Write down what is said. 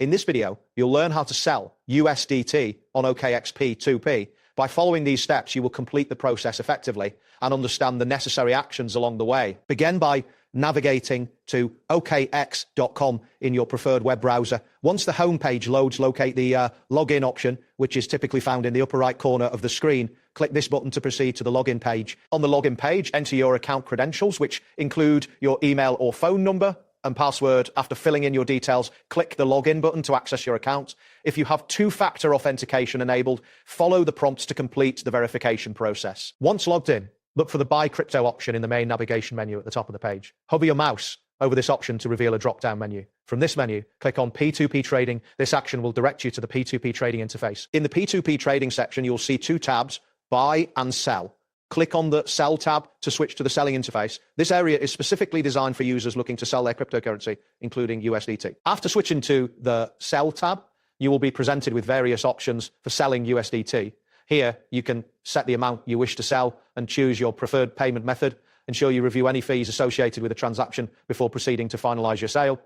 In this video, you'll learn how to sell USDT on OKX P2P. By following these steps, you will complete the process effectively and understand the necessary actions along the way. Begin by navigating to okx.com in your preferred web browser. Once the home page loads, locate the login option, which is typically found in the upper right corner of the screen. Click this button to proceed to the login page. On the login page, enter your account credentials, which include your email or phone number and password. After filling in your details, click the login button to access your account. If you have two-factor authentication enabled, follow the prompts to complete the verification process. Once logged in, look for the Buy Crypto option in the main navigation menu at the top of the page. Hover your mouse over this option to reveal a drop-down menu. From this menu, click on P2P Trading. This action will direct you to the P2P Trading interface. In the P2P Trading section, you'll see two tabs, Buy and Sell. Click on the Sell tab to switch to the selling interface. This area is specifically designed for users looking to sell their cryptocurrency, including USDT. After switching to the Sell tab, you will be presented with various options for selling USDT. Here, you can set the amount you wish to sell and choose your preferred payment method. Ensure you review any fees associated with a transaction before proceeding to finalize your sale.